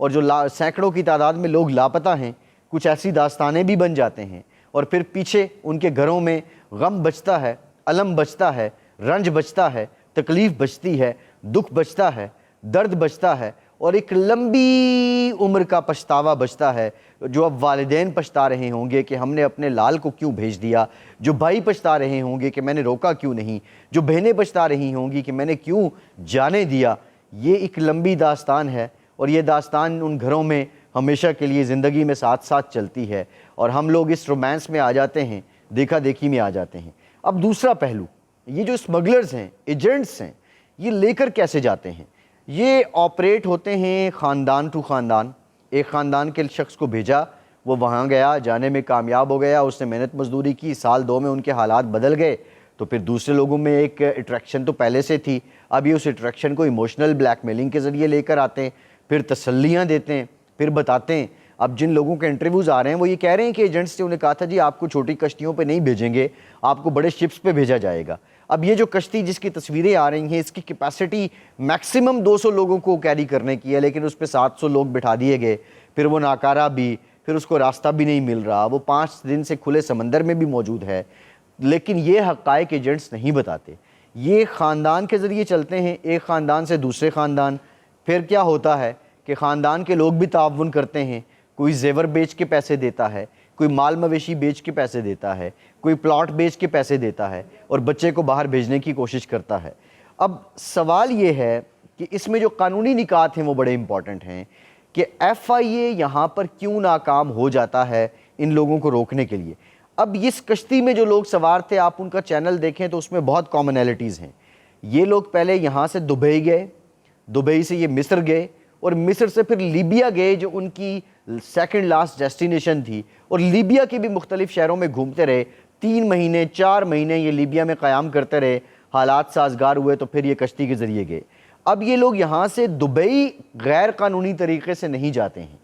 اور جو سینکڑوں کی تعداد میں لوگ لاپتہ ہیں، کچھ ایسی داستانیں بھی بن جاتے ہیں، اور پھر پیچھے ان کے گھروں میں غم بچتا ہے، الم بچتا ہے، رنج بچتا ہے، تکلیف بچتی ہے، دکھ بچتا ہے، درد بچتا ہے، اور ایک لمبی عمر کا پچھتاوا بچتا ہے، جو اب والدین پچھتا رہے ہوں گے کہ ہم نے اپنے لال کو کیوں بھیج دیا، جو بھائی پچھتا رہے ہوں گے کہ میں نے روکا کیوں نہیں، جو بہنیں پچھتا رہی ہوں گی کہ میں نے کیوں جانے دیا۔ یہ ایک لمبی داستان ہے، اور یہ داستان ان گھروں میں ہمیشہ کے لیے زندگی میں ساتھ ساتھ چلتی ہے، اور ہم لوگ اس رومانس میں آ جاتے ہیں، دیکھا دیکھی میں آ جاتے ہیں۔ اب دوسرا پہلو، یہ جو اسمگلرز ہیں، ایجنٹس ہیں، یہ لے کر کیسے جاتے ہیں؟ یہ آپریٹ ہوتے ہیں خاندان ٹو خاندان۔ ایک خاندان کے شخص کو بھیجا، وہ وہاں گیا، جانے میں کامیاب ہو گیا، اس نے محنت مزدوری کی، سال دو میں ان کے حالات بدل گئے، تو پھر دوسرے لوگوں میں ایک اٹریکشن تو پہلے سے تھی، اب یہ اس اٹریکشن کو ایموشنل بلیک میلنگ کے ذریعے لے کر آتے ہیں، پھر تسلیاں دیتے ہیں، پھر بتاتے ہیں۔ اب جن لوگوں کے انٹرویوز آ رہے ہیں وہ یہ کہہ رہے ہیں کہ ایجنٹس سے انہیں کہا تھا جی آپ کو چھوٹی کشتیوں پہ نہیں بھیجیں گے، آپ کو بڑے شپس پہ بھیجا جائے گا۔ اب یہ جو کشتی جس کی تصویریں آ رہی ہیں، اس کی کیپیسٹی میکسیمم 200 لوگوں کو کیری کرنے کی ہے، لیکن اس پہ 700 لوگ بٹھا دیے گئے، پھر وہ ناکارہ بھی، پھر اس کو راستہ بھی نہیں مل رہا، وہ 5 دن سے کھلے سمندر میں بھی موجود ہے۔ لیکن یہ حقائق ایجنٹس نہیں بتاتے، یہ خاندان کے ذریعے چلتے ہیں، ایک خاندان سے دوسرے خاندان۔ پھر کیا ہوتا ہے کہ خاندان کے لوگ بھی تعاون کرتے ہیں، کوئی زیور بیچ کے پیسے دیتا ہے، کوئی مال مویشی بیچ کے پیسے دیتا ہے، کوئی پلاٹ بیچ کے پیسے دیتا ہے، اور بچے کو باہر بھیجنے کی کوشش کرتا ہے۔ اب سوال یہ ہے کہ اس میں جو قانونی نکات ہیں وہ بڑے امپورٹنٹ ہیں کہ ایف آئی اے یہاں پر کیوں ناکام ہو جاتا ہے ان لوگوں کو روکنے کے لیے۔ اب اس کشتی میں جو لوگ سوار تھے، آپ ان کا چینل دیکھیں تو اس میں بہت کامنالٹیز ہیں۔ یہ لوگ پہلے یہاں سے دبئی گئے، دبئی سے یہ مصر گئے، اور مصر سے پھر لیبیا گئے جو ان کی سیکنڈ لاسٹ ڈیسٹینیشن تھی، اور لیبیا کے بھی مختلف شہروں میں گھومتے رہے، 3 مہینے 4 مہینے یہ لیبیا میں قیام کرتے رہے، حالات سازگار ہوئے تو پھر یہ کشتی کے ذریعے گئے۔ اب یہ لوگ یہاں سے دبئی غیر قانونی طریقے سے نہیں جاتے ہیں،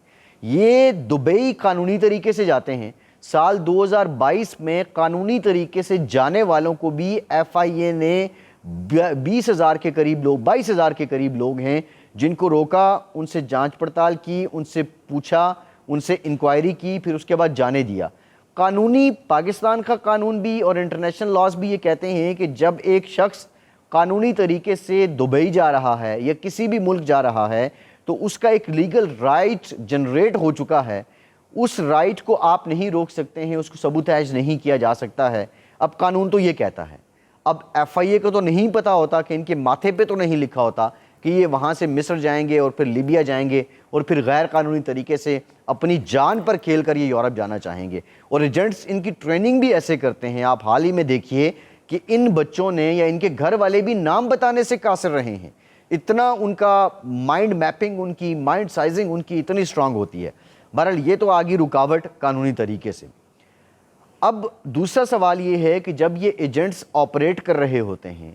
یہ دبئی قانونی طریقے سے جاتے ہیں۔ سال 2022 میں قانونی طریقے سے جانے والوں کو بھی ایف آئی اے نے 20,000 کے قریب لوگ، 22,000 کے قریب لوگ ہیں جن کو روکا، ان سے جانچ پڑتال کی، ان سے پوچھا، ان سے انکوائری کی، پھر اس کے بعد جانے دیا۔ قانونی پاکستان کا قانون بھی اور انٹرنیشنل لاز بھی یہ کہتے ہیں کہ جب ایک شخص قانونی طریقے سے دبئی جا رہا ہے یا کسی بھی ملک جا رہا ہے تو اس کا ایک لیگل رائٹ جنریٹ ہو چکا ہے، اس رائٹ کو آپ نہیں روک سکتے ہیں، اس کو سبوتیج نہیں کیا جا سکتا ہے۔ اب قانون تو یہ کہتا ہے، اب ایف آئی اے کو تو نہیں پتہ ہوتا کہ ان کے ماتھے پہ تو نہیں لکھا ہوتا کہ یہ وہاں سے مصر جائیں گے اور پھر لیبیا جائیں گے اور پھر غیر قانونی طریقے سے اپنی جان پر کھیل کر یہ یورپ جانا چاہیں گے۔ اور ایجنٹس ان کی ٹریننگ بھی ایسے کرتے ہیں، آپ حال ہی میں دیکھیے کہ ان بچوں نے یا ان کے گھر والے بھی نام بتانے سے قاصر رہے ہیں، اتنا ان کا مائنڈ میپنگ، ان کی مائنڈ سائزنگ ان کی اتنی اسٹرانگ ہوتی ہے۔ بہرحال یہ تو آگی رکاوٹ قانونی طریقے سے۔ اب دوسرا سوال یہ ہے کہ جب یہ ایجنٹس آپریٹ کر رہے ہوتے ہیں،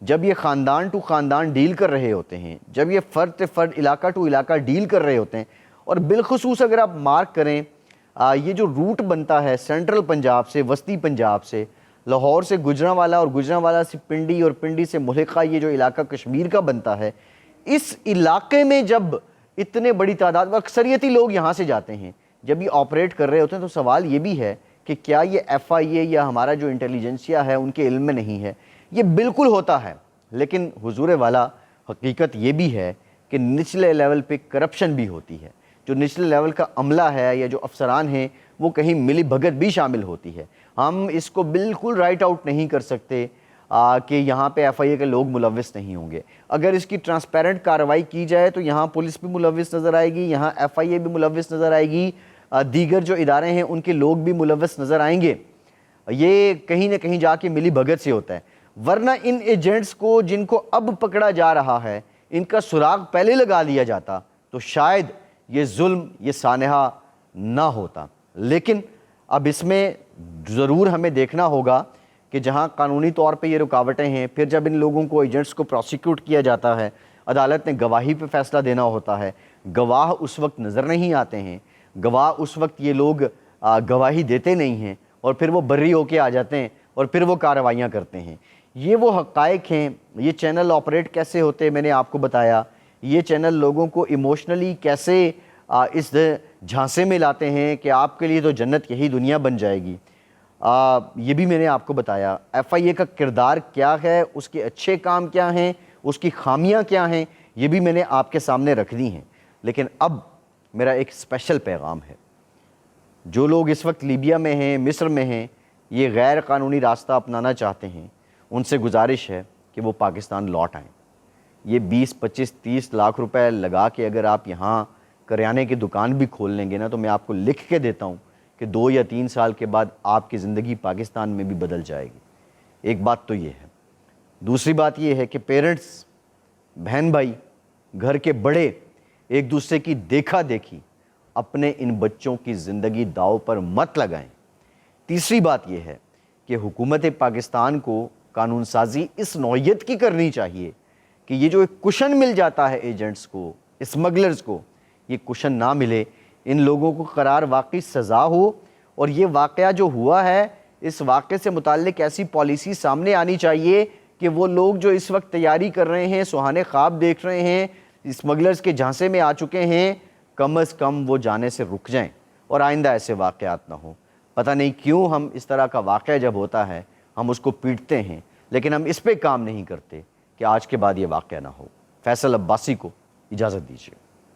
جب یہ خاندان ٹو خاندان ڈیل کر رہے ہوتے ہیں، جب یہ فرد فرد علاقہ ٹو علاقہ ڈیل کر رہے ہوتے ہیں، اور بالخصوص اگر آپ مارک کریں یہ جو روٹ بنتا ہے سینٹرل پنجاب سے، وسطی پنجاب سے، لاہور سے گجرانوالا اور گجرانوالا سے پنڈی اور پنڈی سے ملحقہ یہ جو علاقہ کشمیر کا بنتا ہے، اس علاقے میں جب اتنے بڑی تعداد میں اکثریتی لوگ یہاں سے جاتے ہیں، جب یہ آپریٹ کر رہے ہوتے ہیں تو سوال یہ بھی ہے کہ کیا یہ ایف آئی اے یا ہمارا جو انٹیلیجنسیا ہے ان کے علم میں نہیں ہے؟ یہ بالکل ہوتا ہے، لیکن حضور والا حقیقت یہ بھی ہے کہ نچلے لیول پہ کرپشن بھی ہوتی ہے، جو نچلے لیول کا عملہ ہے یا جو افسران ہیں وہ کہیں ملی بھگت بھی شامل ہوتی ہے۔ ہم اس کو بالکل رائٹ آؤٹ نہیں کر سکتے کہ یہاں پہ ایف آئی اے کے لوگ ملوث نہیں ہوں گے۔ اگر اس کی ٹرانسپیرنٹ کارروائی کی جائے تو یہاں پولیس بھی ملوث نظر آئے گی، یہاں ایف آئی اے بھی ملوث نظر آئے گی، دیگر جو ادارے ہیں ان کے لوگ بھی ملوث نظر آئیں گے۔ یہ کہیں نہ کہیں جا کے ملی بھگت سے ہوتا ہے، ورنہ ان ایجنٹس کو جن کو اب پکڑا جا رہا ہے ان کا سراغ پہلے لگا لیا جاتا تو شاید یہ ظلم، یہ سانحہ نہ ہوتا۔ لیکن اب اس میں ضرور ہمیں دیکھنا ہوگا کہ جہاں قانونی طور پہ یہ رکاوٹیں ہیں، پھر جب ان لوگوں کو ایجنٹس کو پروسیکیوٹ کیا جاتا ہے، عدالت نے گواہی پہ فیصلہ دینا ہوتا ہے، گواہ اس وقت نظر نہیں آتے ہیں، گواہ اس وقت یہ لوگ گواہی دیتے نہیں ہیں، اور پھر وہ بری ہو کے آ جاتے ہیں اور پھر وہ کارروائیاں کرتے ہیں۔ یہ وہ حقائق ہیں۔ یہ چینل آپریٹ کیسے ہوتے ہیں میں نے آپ کو بتایا، یہ چینل لوگوں کو ایموشنلی کیسے اس جھانسے میں لاتے ہیں کہ آپ کے لیے تو جنت یہی دنیا بن جائے گی، یہ بھی میں نے آپ کو بتایا۔ ایف آئی اے کا کردار کیا ہے، اس کے اچھے کام کیا ہیں، اس کی خامیاں کیا ہیں، یہ بھی میں نے آپ کے سامنے رکھ دی ہیں۔ لیکن اب میرا ایک اسپیشل پیغام ہے۔ جو لوگ اس وقت لیبیا میں ہیں، مصر میں ہیں، یہ غیر قانونی راستہ اپنانا چاہتے ہیں، ان سے گزارش ہے کہ وہ پاکستان لوٹ آئیں۔ یہ 20 25 30 لاکھ روپے لگا کے اگر آپ یہاں کریانے کی دکان بھی کھول لیں گے نا، تو میں آپ کو لکھ کے دیتا ہوں کہ 2 یا 3 سال کے بعد آپ کی زندگی پاکستان میں بھی بدل جائے گی۔ ایک بات تو یہ ہے۔ دوسری بات یہ ہے کہ پیرنٹس، بہن بھائی، گھر کے بڑے ایک دوسرے کی دیکھا دیکھی اپنے ان بچوں کی زندگی داؤ پر مت لگائیں۔ تیسری بات یہ ہے کہ حکومت پاکستان کو قانون سازی اس نوعیت کی کرنی چاہیے کہ یہ جو ایک کشن مل جاتا ہے ایجنٹس کو، اسمگلرز کو، یہ کشن نہ ملے، ان لوگوں کو قرار واقعی سزا ہو، اور یہ واقعہ جو ہوا ہے اس واقعے سے متعلق ایسی پالیسی سامنے آنی چاہیے کہ وہ لوگ جو اس وقت تیاری کر رہے ہیں، سہانے خواب دیکھ رہے ہیں، اسمگلرز کے جھانسے میں آ چکے ہیں، کم از کم وہ جانے سے رک جائیں اور آئندہ ایسے واقعات نہ ہوں۔ پتہ نہیں کیوں ہم اس طرح کا واقعہ جب ہوتا ہے ہم اس کو پیٹتے ہیں، لیکن ہم اس پہ کام نہیں کرتے کہ آج کے بعد یہ واقعہ نہ ہو۔ فیصل عباسی کو اجازت دیجیے۔